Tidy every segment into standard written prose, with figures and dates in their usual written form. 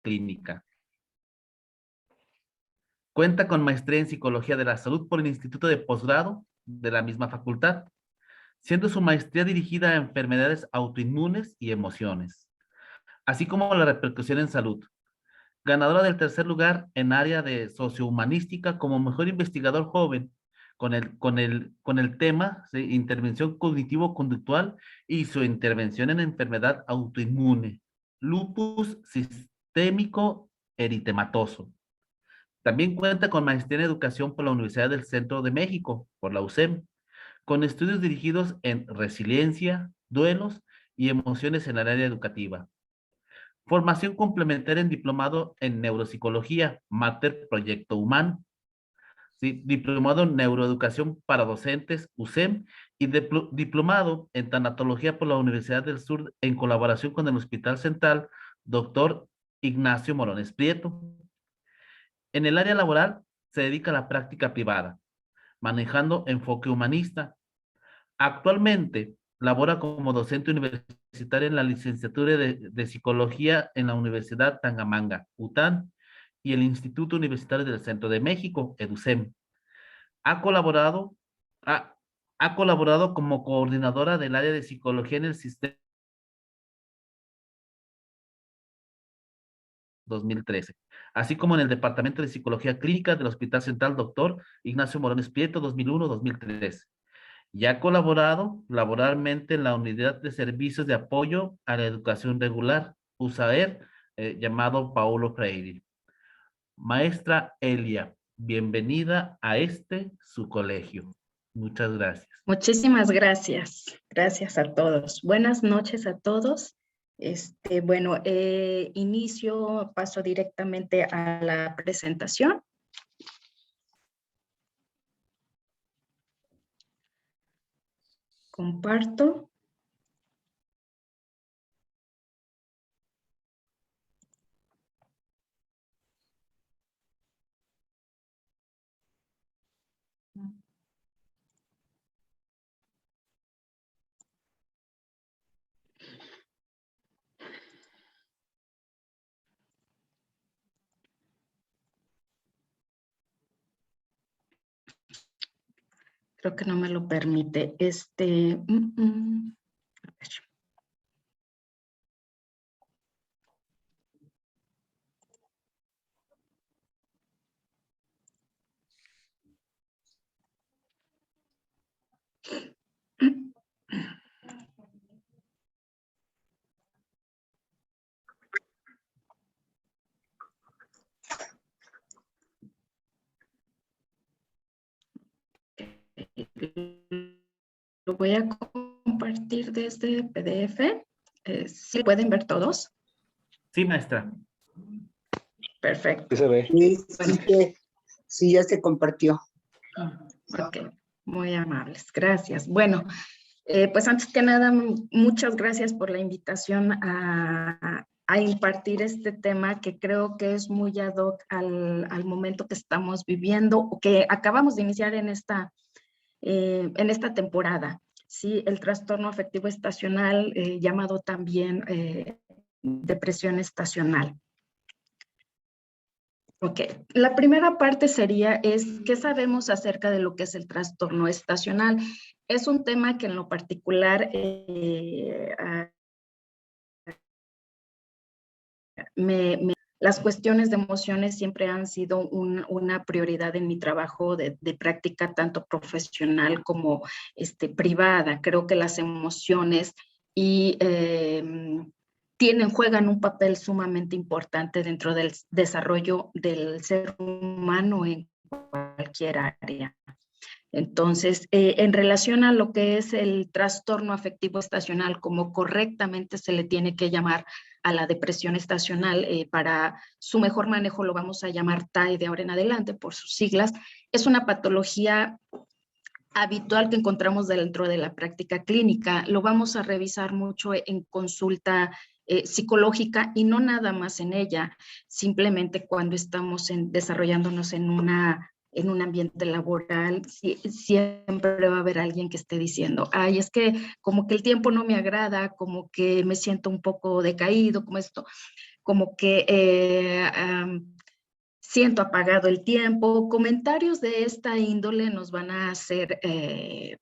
clínica. Cuenta con maestría en Psicología de la Salud por el Instituto de Posgrado de la misma facultad, siendo su maestría dirigida a enfermedades autoinmunes y emociones, así como la repercusión en salud. Ganadora del tercer lugar en área de sociohumanística como mejor investigador joven con el tema de intervención cognitivo-conductual y su intervención en enfermedad autoinmune, lupus sistémico eritematoso. También cuenta con maestría en educación por la Universidad del Centro de México, por la UCEM, con estudios dirigidos en resiliencia, duelos y emociones en el área educativa. Formación complementaria en diplomado en neuropsicología, Mater Proyecto Humano. ¿Sí? Diplomado en neuroeducación para docentes, UCEM, y diplomado en tanatología por la Universidad del Sur en colaboración con el Hospital Central, doctor Ignacio Morones Prieto. En el área laboral se dedica a la práctica privada, manejando enfoque humanista. Actualmente labora como docente universitaria en la licenciatura de Psicología en la Universidad Tangamanga, UTAN, y el Instituto Universitario del Centro de México, EDUCEM. Ha colaborado, ha, ha colaborado como coordinadora del área de psicología en el sistema 2013, así como en el Departamento de Psicología Clínica del Hospital Central Dr. Ignacio Morones Prieto 2001-2013. Y ha colaborado laboralmente en la Unidad de Servicios de Apoyo a la Educación Regular, USAER, llamado Paulo Freire. Maestra Elia, bienvenida a su colegio. Muchas gracias. Muchísimas gracias. Gracias a todos. Buenas noches a todos. Bueno, paso directamente a la presentación. Comparto. Creo que no me lo permite. A ver. Lo voy a compartir desde PDF. ¿Sí pueden ver todos? Sí, maestra. Perfecto. ¿Qué se ve? Sí, ya se compartió. Ok, muy amables. Gracias. Bueno, pues antes que nada, muchas gracias por la invitación a impartir este tema que creo que es muy ad hoc al momento que estamos viviendo o que acabamos de iniciar en esta temporada. Sí, el trastorno afectivo estacional, llamado también depresión estacional. Ok, la primera parte sería ¿qué sabemos acerca de lo que es el trastorno estacional? Es un tema que en lo particular las cuestiones de emociones siempre han sido una prioridad en mi trabajo de práctica tanto profesional como privada. Creo que las emociones juegan un papel sumamente importante dentro del desarrollo del ser humano en cualquier área. Entonces, en relación a lo que es el trastorno afectivo estacional, como correctamente se le tiene que llamar a la depresión estacional, para su mejor manejo lo vamos a llamar TAE de ahora en adelante por sus siglas, es una patología habitual que encontramos dentro de la práctica clínica. Lo vamos a revisar mucho en consulta psicológica y no nada más en ella, simplemente cuando estamos desarrollándonos en un ambiente laboral, siempre va a haber alguien que esté diciendo, ay, es que como que el tiempo no me agrada, como que me siento un poco decaído, como esto. como que siento apagado el tiempo. Comentarios de esta índole nos van a hacer que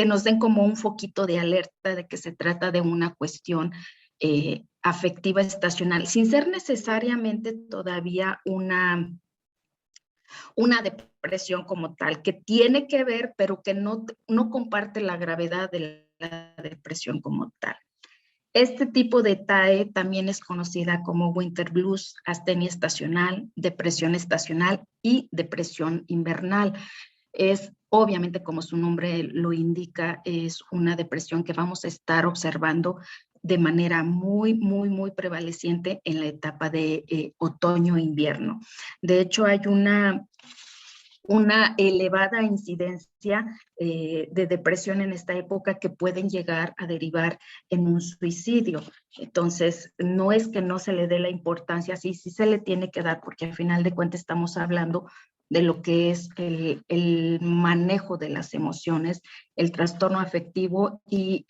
nos den como un foquito de alerta de que se trata de una cuestión afectiva estacional, sin ser necesariamente todavía una depresión como tal, que tiene que ver, pero que no comparte la gravedad de la depresión como tal. Este tipo de TAE también es conocida como winter blues, astenia estacional, depresión estacional y depresión invernal. Es obviamente, como su nombre lo indica, es una depresión que vamos a estar observando de manera muy prevaleciente en la etapa de otoño-invierno. De hecho, hay una elevada incidencia de depresión en esta época que pueden llegar a derivar en un suicidio. Entonces, no es que no se le dé la importancia, sí se le tiene que dar, porque al final de cuentas estamos hablando de lo que es el manejo de las emociones, el trastorno afectivo y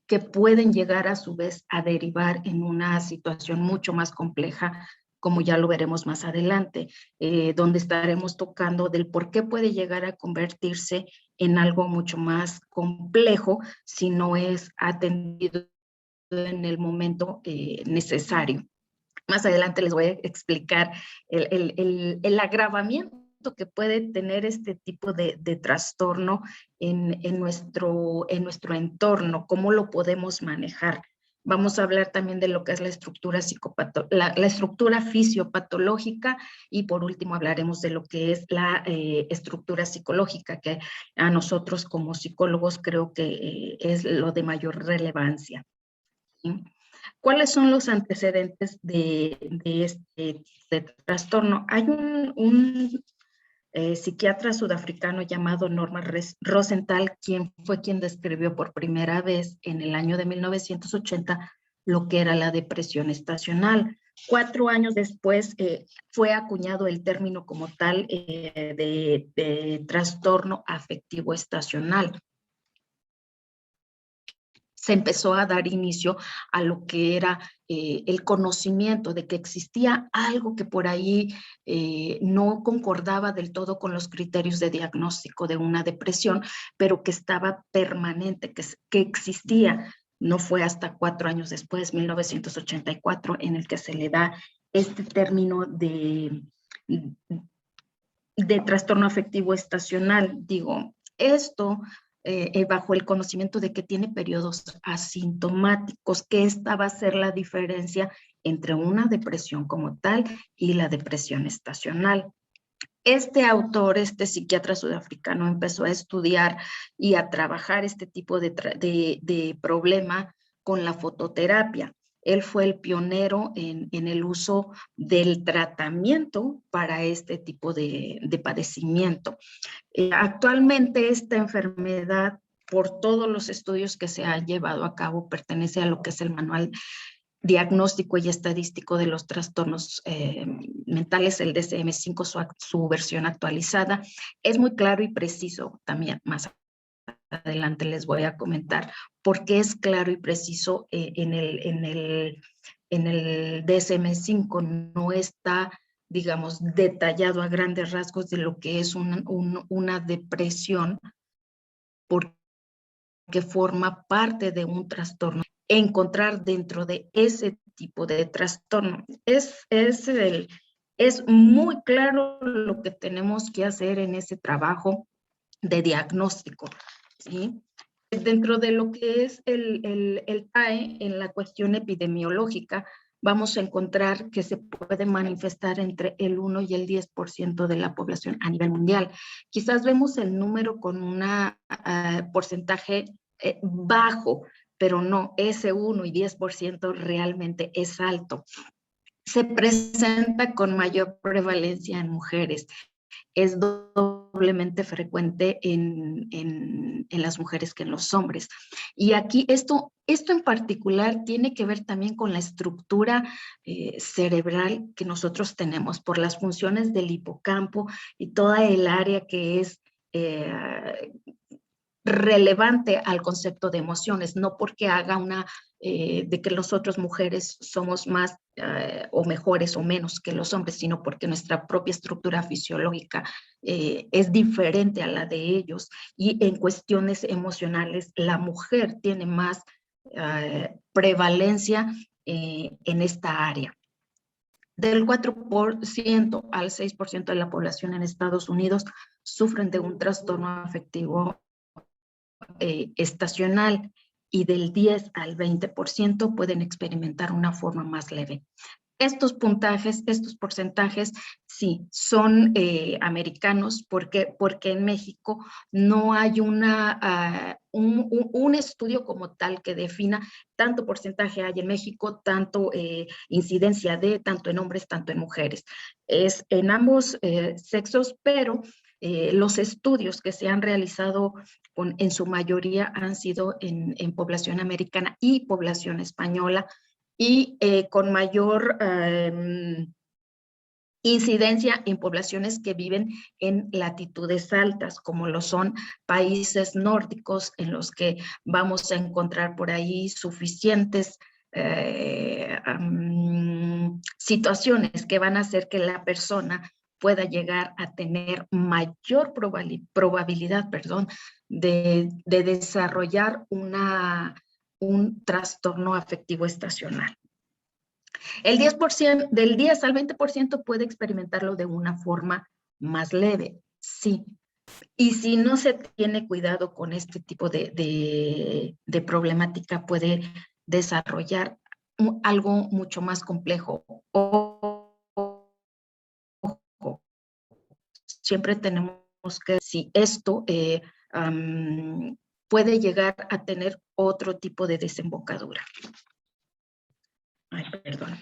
que pueden llegar a su vez a derivar en una situación mucho más compleja, como ya lo veremos más adelante, donde estaremos tocando del por qué puede llegar a convertirse en algo mucho más complejo si no es atendido en el momento necesario. Más adelante les voy a explicar el agravamiento que puede tener este tipo de trastorno en nuestro entorno, cómo lo podemos manejar. Vamos a hablar también de lo que es la estructura la estructura fisiopatológica y por último hablaremos de lo que es la estructura psicológica, que a nosotros como psicólogos creo que es lo de mayor relevancia. ¿Sí? ¿Cuáles son los antecedentes de este trastorno? Hay un psiquiatra sudafricano llamado Norman Rosenthal, quien describió por primera vez en el año de 1980 lo que era la depresión estacional. 4 años después fue acuñado el término como tal de trastorno afectivo estacional. Se empezó a dar inicio a lo que era el conocimiento de que existía algo que por ahí no concordaba del todo con los criterios de diagnóstico de una depresión, pero que estaba permanente, que existía. No fue hasta 4 años después, 1984, en el que se le da este término de trastorno afectivo estacional. Digo, esto bajo el conocimiento de que tiene periodos asintomáticos, que esta va a ser la diferencia entre una depresión como tal y la depresión estacional. Este autor, este psiquiatra sudafricano, empezó a estudiar y a trabajar este tipo de problema con la fototerapia. Él fue el pionero en el uso del tratamiento para este tipo de padecimiento. Actualmente esta enfermedad, por todos los estudios que se han llevado a cabo, pertenece a lo que es el Manual Diagnóstico y Estadístico de los Trastornos Mentales, el DSM-5, su versión actualizada. Es muy claro y preciso, también más adelante les voy a comentar por qué es claro y preciso en el DSM-5, no está, digamos, detallado a grandes rasgos de lo que es una depresión, porque forma parte de un trastorno. Encontrar dentro de ese tipo de trastorno es muy claro lo que tenemos que hacer en ese trabajo de diagnóstico, ¿sí? Dentro de lo que es el TAE, en la cuestión epidemiológica, vamos a encontrar que se puede manifestar entre el 1 y el 10% de la población a nivel mundial. Quizás vemos el número con un porcentaje bajo, pero no, ese 1 y 10% realmente es alto. Se presenta con mayor prevalencia en mujeres. Es doblemente frecuente en las mujeres que en los hombres. Y aquí esto en particular tiene que ver también con la estructura cerebral que nosotros tenemos por las funciones del hipocampo y toda el área que es relevante al concepto de emociones, no porque haga de que nosotros mujeres somos más o mejores o menos que los hombres, sino porque nuestra propia estructura fisiológica es diferente a la de ellos, y en cuestiones emocionales la mujer tiene más prevalencia en esta área. Del 4% al 6% de la población en Estados Unidos sufren de un trastorno afectivo estacional, y del 10 al 20% pueden experimentar una forma más leve. Estos puntajes, estos porcentajes, sí, son americanos, porque en México no hay un estudio como tal que defina tanto porcentaje hay en México, tanto incidencia de, tanto en hombres, tanto en mujeres. Es en ambos sexos, pero los estudios que se han realizado en su mayoría han sido en población americana y población española, y con mayor incidencia en poblaciones que viven en latitudes altas, como lo son países nórdicos, en los que vamos a encontrar por ahí suficientes situaciones que van a hacer que la persona pueda llegar a tener mayor probabilidad, de desarrollar un trastorno afectivo estacional. El 10%, del 10 al 20% puede experimentarlo de una forma más leve, sí. Y si no se tiene cuidado con este tipo de problemática, puede desarrollar algo mucho más complejo. Siempre tenemos que, si esto puede llegar a tener otro tipo de desembocadura. Ay, perdón.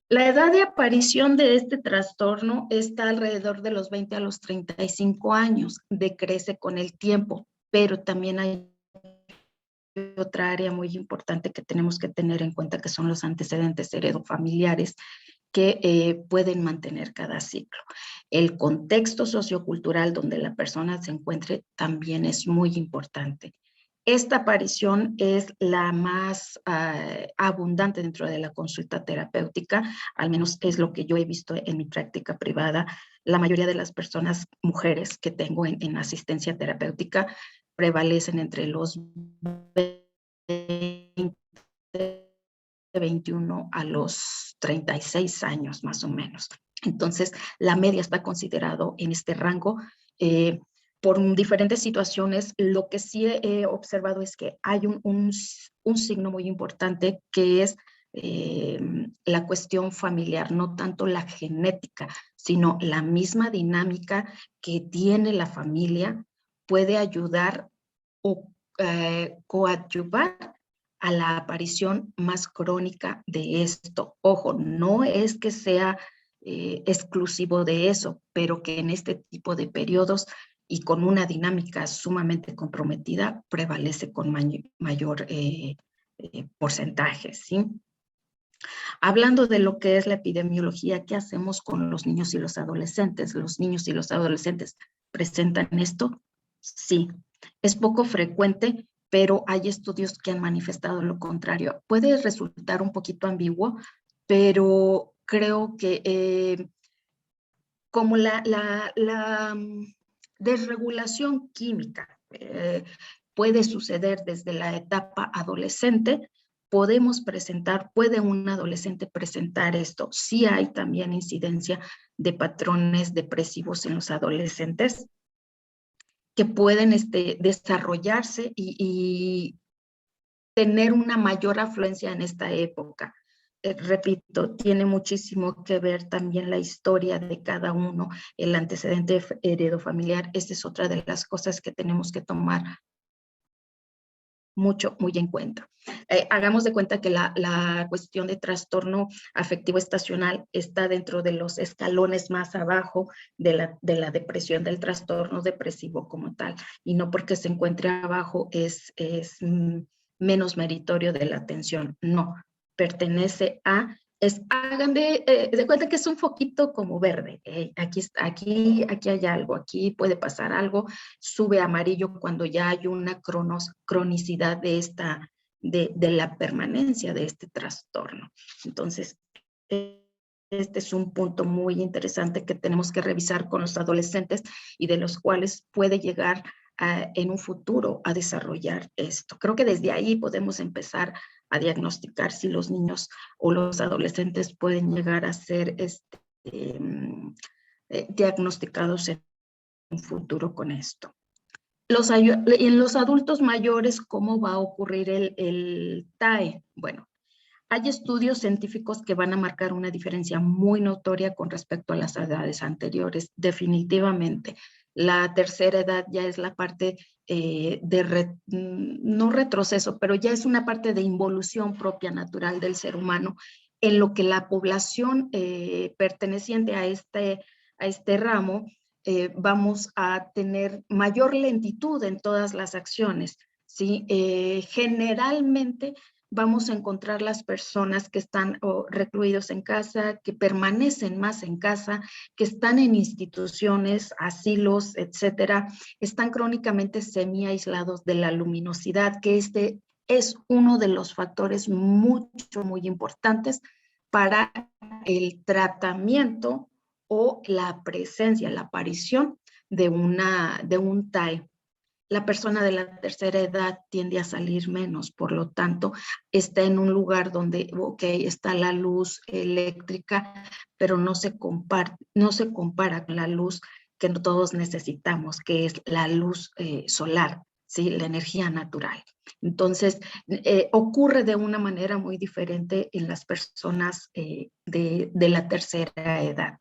La edad de aparición de este trastorno está alrededor de los 20 a los 35 años, decrece con el tiempo, pero también hay otra área muy importante que tenemos que tener en cuenta, que son los antecedentes heredofamiliares que pueden mantener cada ciclo. El contexto sociocultural donde la persona se encuentre también es muy importante. Esta aparición es la más abundante dentro de la consulta terapéutica, al menos es lo que yo he visto en mi práctica privada. La mayoría de las personas, mujeres que tengo en asistencia terapéutica, prevalecen entre los 21 a los 36 años, más o menos. Entonces, la media está considerado en este rango. Por diferentes situaciones, lo que sí he observado es que hay un signo muy importante, que es la cuestión familiar, no tanto la genética, sino la misma dinámica que tiene la familia puede ayudar o coadyuvar a la aparición más crónica de esto. Ojo, no es que sea exclusivo de eso, pero que en este tipo de periodos y con una dinámica sumamente comprometida prevalece con mayor porcentaje, ¿sí? Hablando de lo que es la epidemiología, ¿qué hacemos con los niños y los adolescentes? ¿Los niños y los adolescentes presentan esto? Sí, es poco frecuente, pero hay estudios que han manifestado lo contrario. Puede resultar un poquito ambiguo, pero creo que como la desregulación química puede suceder desde la etapa adolescente, puede un adolescente presentar esto. Sí hay también incidencia de patrones depresivos en los adolescentes que pueden desarrollarse y tener una mayor afluencia en esta época. Repito, tiene muchísimo que ver también la historia de cada uno, el antecedente heredofamiliar. Esta es otra de las cosas que tenemos que tomar muy en cuenta. Hagamos de cuenta que la cuestión de trastorno afectivo estacional está dentro de los escalones más abajo de la depresión, del trastorno depresivo como tal, y no porque se encuentre abajo es menos meritorio de la atención, no, pertenece a hagan de cuenta que es un foquito como verde. Aquí hay algo, aquí puede pasar algo. Sube amarillo cuando ya hay una cronicidad de la permanencia de este trastorno. Entonces, este es un punto muy interesante que tenemos que revisar con los adolescentes y de los cuales puede llegar en un futuro a desarrollar esto. Creo que desde ahí podemos empezar a diagnosticar si los niños o los adolescentes pueden llegar a ser diagnosticados en un futuro con esto. En los adultos mayores, ¿cómo va a ocurrir el TAE? Bueno, hay estudios científicos que van a marcar una diferencia muy notoria con respecto a las edades anteriores. Definitivamente, la tercera edad ya es la parte no retroceso, pero ya es una parte de involución propia natural del ser humano, en lo que la población perteneciente a este ramo vamos a tener mayor lentitud en todas las acciones, ¿sí? Generalmente vamos a encontrar las personas que están recluidos en casa, que permanecen más en casa, que están en instituciones, asilos, etcétera, están crónicamente semi-aislados de la luminosidad, que este es uno de los factores muy importantes para el tratamiento o la presencia, la aparición de un TAE. La persona de la tercera edad tiende a salir menos, por lo tanto, está en un lugar donde, ok, está la luz eléctrica, pero no se compara con la luz que todos necesitamos, que es la luz solar, ¿sí? La energía natural. Entonces, ocurre de una manera muy diferente en las personas de la tercera edad.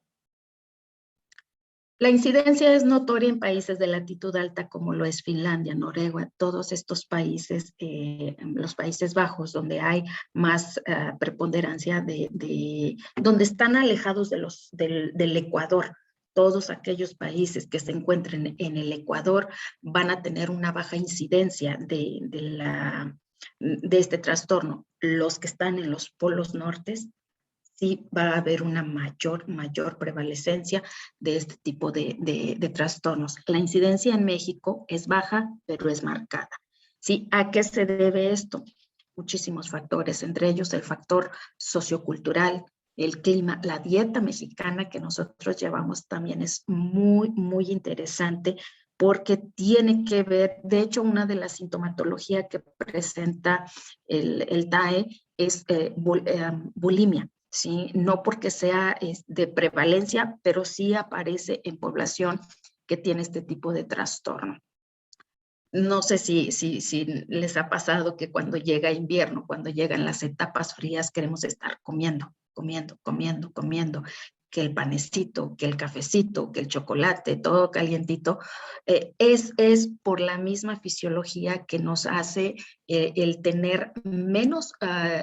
La incidencia es notoria en países de latitud alta como lo es Finlandia, Noruega, todos estos países, los Países Bajos, donde hay más preponderancia donde están alejados del Ecuador. Todos aquellos países que se encuentren en el Ecuador van a tener una baja incidencia de este trastorno. Los que están en los polos nortes, sí va a haber una mayor prevalecencia de este tipo de trastornos. La incidencia en México es baja, pero es marcada. ¿Sí? ¿A qué se debe esto? Muchísimos factores, entre ellos el factor sociocultural, el clima, la dieta mexicana que nosotros llevamos también es muy interesante porque tiene que ver, de hecho, una de las sintomatologías que presenta el TAE es bulimia. ¿Sí? No porque sea de prevalencia, pero sí aparece en población que tiene este tipo de trastorno. No sé si les ha pasado que cuando llega invierno, cuando llegan las etapas frías, queremos estar comiendo, que el panecito, que el cafecito, que el chocolate, todo calientito, es por la misma fisiología que nos hace el tener menos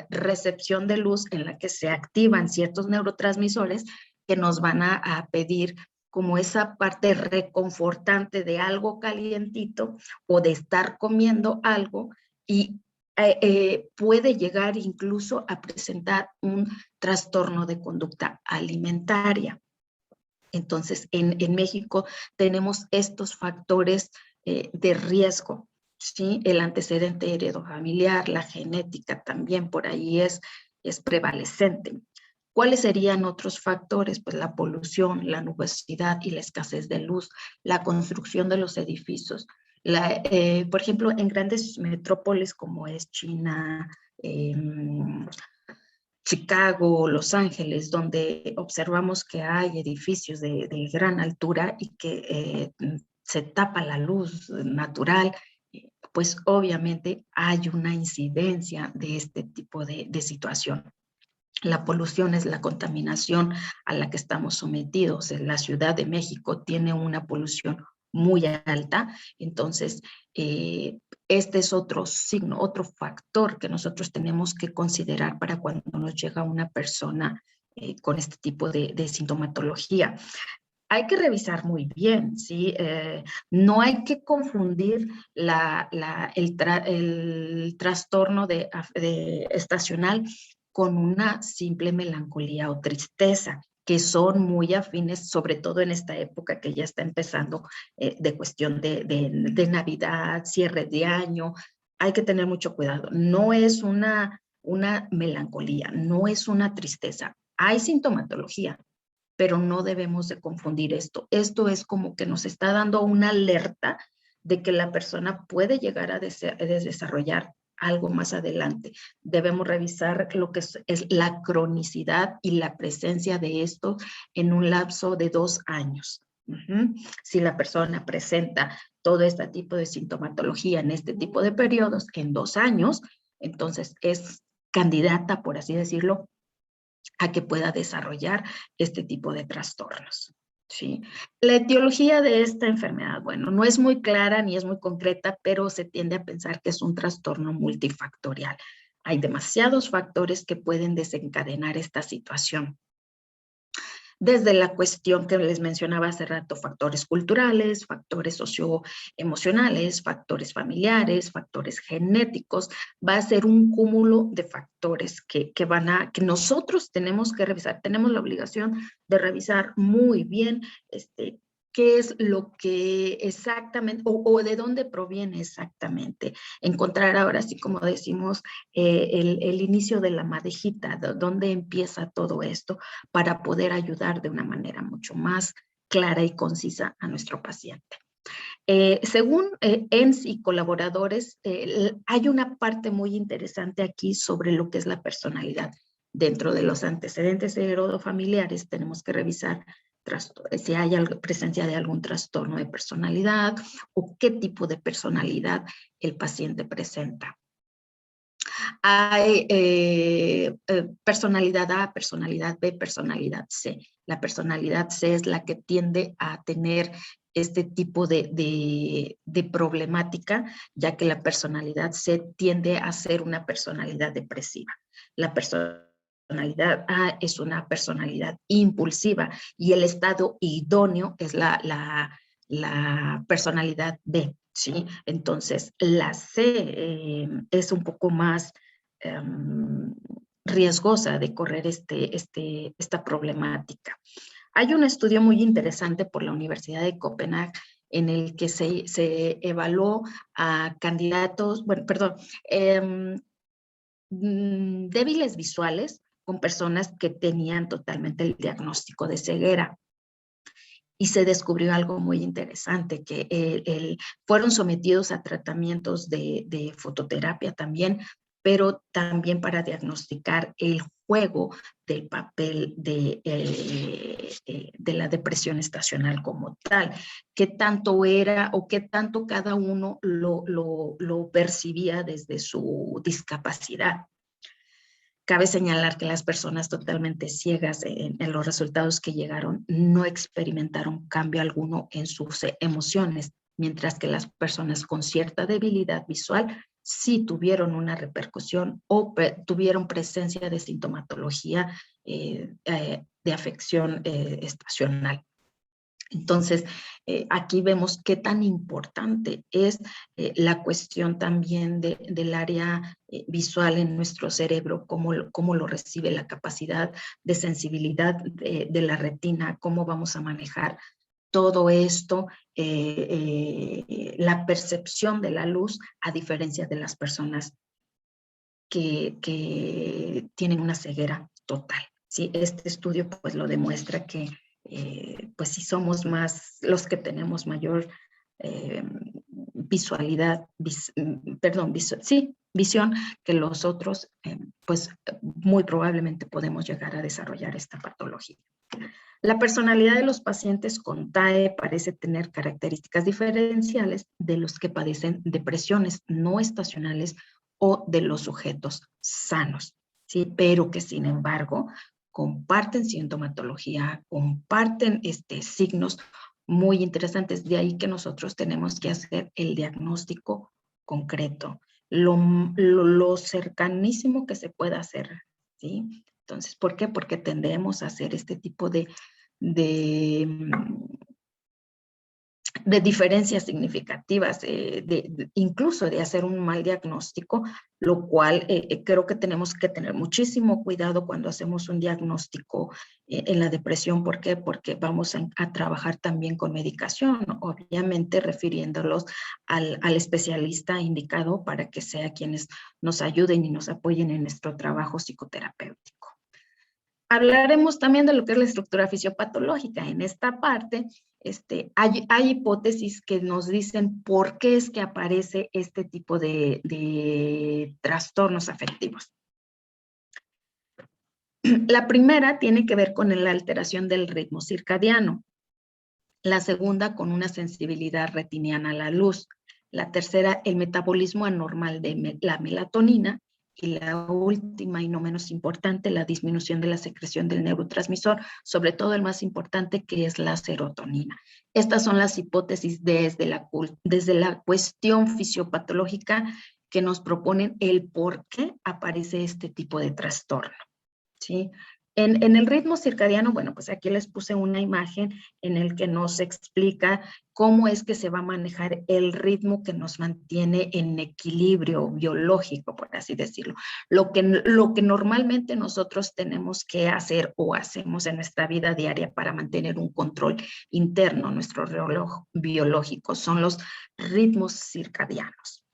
recepción de luz en la que se activan ciertos neurotransmisores que nos van a pedir como esa parte reconfortante de algo calientito o de estar comiendo algo y puede llegar incluso a presentar un trastorno de conducta alimentaria. Entonces, en México tenemos estos factores de riesgo, ¿sí? El antecedente heredofamiliar, la genética también por ahí es prevalecente. ¿Cuáles serían otros factores? Pues la polución, la nubosidad y la escasez de luz, la construcción de los edificios. Por ejemplo, en grandes metrópolis como es China, Chicago, Los Ángeles, donde observamos que hay edificios de gran altura y que se tapa la luz natural, pues obviamente hay una incidencia de este tipo de situación. La polución es la contaminación a la que estamos sometidos. La Ciudad de México tiene una polución muy alta, entonces este es otro signo, otro factor que nosotros tenemos que considerar para cuando nos llega una persona con este tipo de sintomatología. Hay que revisar muy bien, ¿sí? No hay que confundir el trastorno estacional con una simple melancolía o tristeza, que son muy afines, sobre todo en esta época que ya está empezando de cuestión de Navidad, cierre de año. Hay que tener mucho cuidado. No es una melancolía, no es una tristeza. Hay sintomatología, pero no debemos de confundir esto. Esto es como que nos está dando una alerta de que la persona puede llegar a desarrollar algo más adelante. Debemos revisar lo que es la cronicidad y la presencia de esto en un lapso de 2 años. Si la persona presenta todo este tipo de sintomatología en este tipo de periodos en 2 años, entonces es candidata, por así decirlo, a que pueda desarrollar este tipo de trastornos. ¿Sí? La etiología de esta enfermedad, bueno, no es muy clara ni es muy concreta, pero se tiende a pensar que es un trastorno multifactorial. Hay demasiados factores que pueden desencadenar esta situación. Desde la cuestión que les mencionaba hace rato, factores culturales, factores socioemocionales, factores familiares, factores genéticos, va a ser un cúmulo de factores que nosotros tenemos que revisar. Tenemos la obligación de revisar muy bien qué es lo que exactamente, o de dónde proviene exactamente. Encontrar ahora, así como decimos, el inicio de la madejita, dónde empieza todo esto, para poder ayudar de una manera mucho más clara y concisa a nuestro paciente. Según ENS y colaboradores, hay una parte muy interesante aquí sobre lo que es la personalidad. Dentro de los antecedentes heredofamiliares tenemos que revisar si hay presencia de algún trastorno de personalidad o qué tipo de personalidad el paciente presenta. Hay personalidad A, personalidad B, personalidad C. La personalidad C es la que tiende a tener este tipo de problemática, ya que la personalidad C tiende a ser una personalidad depresiva. La personalidad A es una personalidad impulsiva y el estado idóneo es la personalidad B. ¿Sí? Entonces, la C es un poco más riesgosa de correr esta problemática. Hay un estudio muy interesante por la Universidad de Copenhague en el que se evaluó a candidatos, bueno, perdón, débiles visuales con personas que tenían totalmente el diagnóstico de ceguera. Y se descubrió algo muy interesante, que fueron sometidos a tratamientos de fototerapia también, pero también para diagnosticar el juego del papel de la depresión estacional como tal, qué tanto era o qué tanto cada uno lo percibía desde su discapacidad. Cabe señalar que las personas totalmente ciegas en los resultados que llegaron no experimentaron cambio alguno en sus emociones, mientras que las personas con cierta debilidad visual sí tuvieron una repercusión o tuvieron presencia de sintomatología de afección estacional. Entonces, aquí vemos qué tan importante es la cuestión también del área visual en nuestro cerebro, cómo lo recibe la capacidad de sensibilidad de la retina, cómo vamos a manejar todo esto, la percepción de la luz, a diferencia de las personas que tienen una ceguera total. ¿Sí? Este estudio pues lo demuestra que pues si somos más los que tenemos mayor visualidad, visión que los otros, pues muy probablemente podemos llegar a desarrollar esta patología. La personalidad de los pacientes con TAE parece tener características diferenciales de los que padecen depresiones no estacionales o de los sujetos sanos, ¿sí? Pero que sin embargo comparten sintomatología, comparten signos muy interesantes. De ahí que nosotros tenemos que hacer el diagnóstico concreto, lo cercanísimo que se pueda hacer, ¿sí? Entonces, ¿por qué? Porque tendemos a hacer este tipo de de diferencias significativas, incluso de hacer un mal diagnóstico, lo cual creo que tenemos que tener muchísimo cuidado cuando hacemos un diagnóstico en la depresión. ¿Por qué? Porque vamos a trabajar también con medicación, ¿no? Obviamente refiriéndolos al especialista indicado para que sea quienes nos ayuden y nos apoyen en nuestro trabajo psicoterapéutico. Hablaremos también de lo que es la estructura fisiopatológica. En esta parte, hay hipótesis que nos dicen por qué es que aparece este tipo de trastornos afectivos. La primera tiene que ver con la alteración del ritmo circadiano. La segunda, con una sensibilidad retiniana a la luz. La tercera, el metabolismo anormal de la melatonina. Y la última y no menos importante, la disminución de la secreción del neurotransmisor, sobre todo el más importante, que es la serotonina. Estas son las hipótesis desde la cuestión fisiopatológica que nos proponen el por qué aparece este tipo de trastorno, ¿sí? En el ritmo circadiano, bueno, pues aquí les puse una imagen en el que nos explica cómo es que se va a manejar el ritmo que nos mantiene en equilibrio biológico, por así decirlo. Lo que normalmente nosotros tenemos que hacer o hacemos en nuestra vida diaria para mantener un control interno, nuestro reloj biológico, son los ritmos circadianos.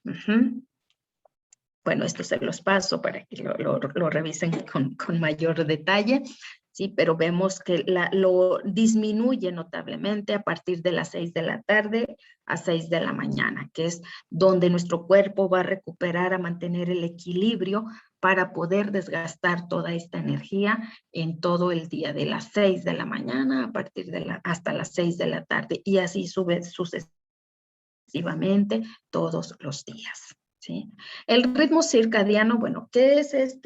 Bueno, esto se los paso para que lo revisen con mayor detalle, ¿sí? Pero vemos que lo disminuye notablemente a partir de las 6 de la tarde a 6 de la mañana, que es donde nuestro cuerpo va a recuperar, a mantener el equilibrio para poder desgastar toda esta energía en todo el día, de las 6 de la mañana hasta las 6 de la tarde, y así sube sucesivamente todos los días. ¿Sí? El ritmo circadiano, bueno, ¿qué es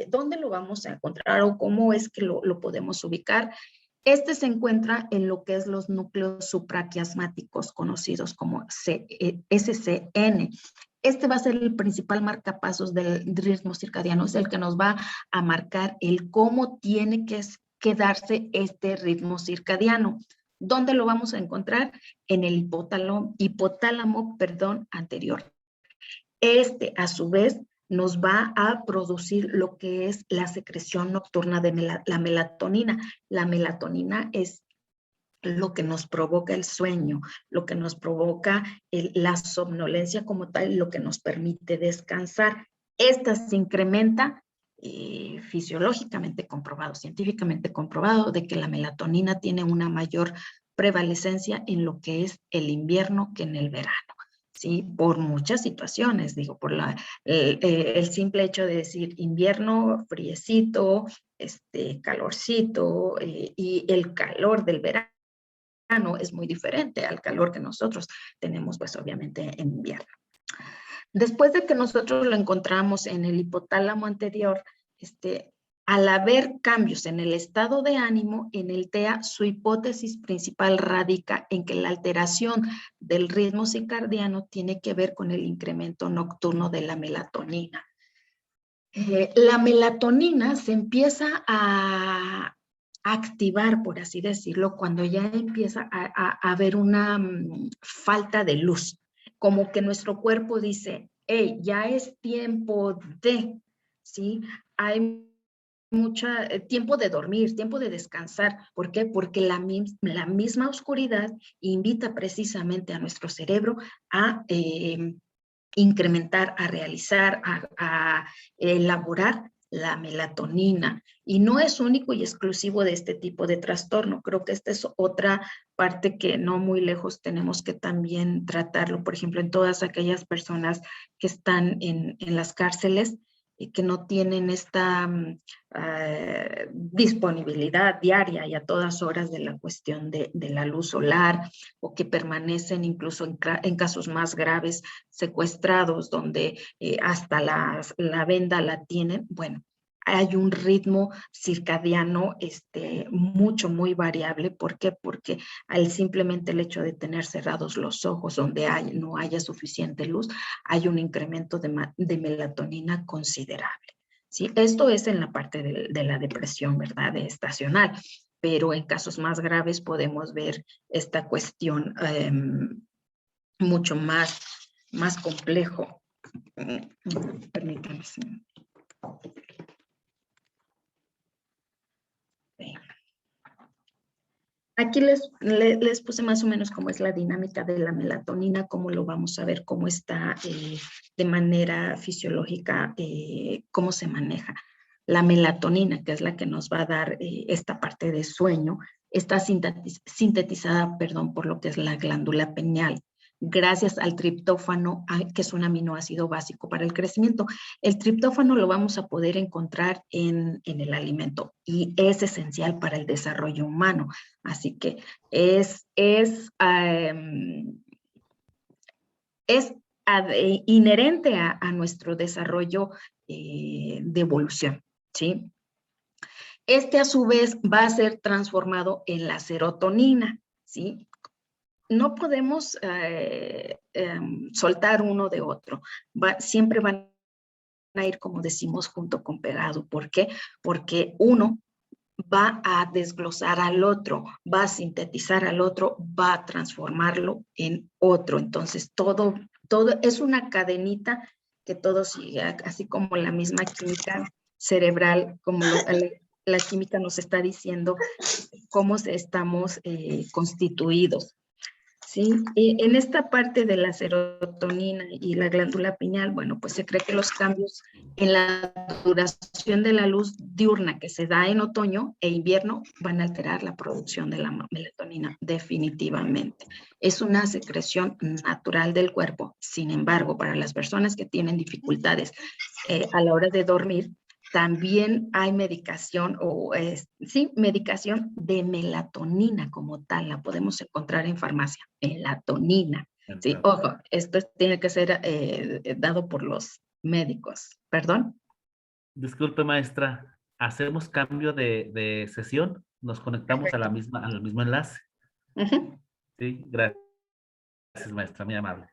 ¿dónde lo vamos a encontrar o cómo es que lo podemos ubicar? Se encuentra en lo que es los núcleos supraquiasmáticos, conocidos como SCN. Va a ser el principal marcapasos del ritmo circadiano, es el que nos va a marcar el cómo tiene que quedarse este ritmo circadiano. ¿Dónde lo vamos a encontrar? En el hipotálamo anterior. A su vez, nos va a producir lo que es la secreción nocturna de la melatonina. La melatonina es lo que nos provoca el sueño, lo que nos provoca la somnolencia como tal, lo que nos permite descansar. Esta se incrementa fisiológicamente comprobado, científicamente comprobado, de que la melatonina tiene una mayor prevalecencia en lo que es el invierno que en el verano. Sí, por muchas situaciones, digo, por el simple hecho de decir invierno, friecito, calorcito, y el calor del verano es muy diferente al calor que nosotros tenemos, pues obviamente en invierno. Después de que nosotros lo encontramos en el hipotálamo anterior, al haber cambios en el estado de ánimo, en el TEA, su hipótesis principal radica en que la alteración del ritmo circadiano tiene que ver con el incremento nocturno de la melatonina. La melatonina se empieza a activar, por así decirlo, cuando ya empieza a haber una falta de luz, como que nuestro cuerpo dice, hey, ya es tiempo de, ¿sí? Hay tiempo de dormir, tiempo de descansar. ¿Por qué? Porque la misma oscuridad invita precisamente a nuestro cerebro a incrementar, a realizar, a elaborar la melatonina. Y no es único y exclusivo de este tipo de trastorno. Creo que esta es otra parte que no muy lejos tenemos que también tratarlo. Por ejemplo, en todas aquellas personas que están en las cárceles y que no tienen esta disponibilidad diaria y a todas horas de la cuestión de la luz solar, o que permanecen incluso en casos más graves secuestrados, donde hasta la venda la tienen. Bueno, hay un ritmo circadiano muy variable. ¿Por qué? Porque simplemente el hecho de tener cerrados los ojos donde no haya suficiente luz, hay un incremento de melatonina considerable. ¿Sí? Esto es en la parte de la depresión, ¿verdad? Estacional. pero en casos más graves podemos ver esta cuestión mucho más complejo. Permítanme. Aquí les puse más o menos cómo es la dinámica de la melatonina, cómo lo vamos a ver, cómo está de manera fisiológica, cómo se maneja. La melatonina, que es la que nos va a dar esta parte de sueño, está sintetizada, por lo que es la glándula pineal, gracias al triptófano, que es un aminoácido básico para el crecimiento. El triptófano lo vamos a poder encontrar en el alimento y es esencial para el desarrollo humano. Así que es inherente a nuestro desarrollo de evolución, ¿sí? Este a su vez va a ser transformado en la serotonina, ¿sí? No podemos soltar uno de otro. Siempre van a ir, como decimos, junto con pegado. ¿Por qué? Porque uno va a desglosar al otro, va a sintetizar al otro, va a transformarlo en otro. Entonces, todo es una cadenita que todo sigue, así como la misma química cerebral, como la química nos está diciendo cómo estamos constituidos. ¿Sí? En esta parte de la serotonina y la glándula pineal, bueno, pues se cree que los cambios en la duración de la luz diurna que se da en otoño e invierno van a alterar la producción de la melatonina, definitivamente. Es una secreción natural del cuerpo. Sin embargo, para las personas que tienen dificultades a la hora de dormir, también hay medicación medicación de melatonina como tal, la podemos encontrar en farmacia, melatonina. Sí, ojo, esto tiene que ser dado por los médicos. ¿Perdón? Disculpe, maestra, hacemos cambio de sesión, nos conectamos al mismo enlace. Uh-huh. Sí, gracias, maestra, muy amable.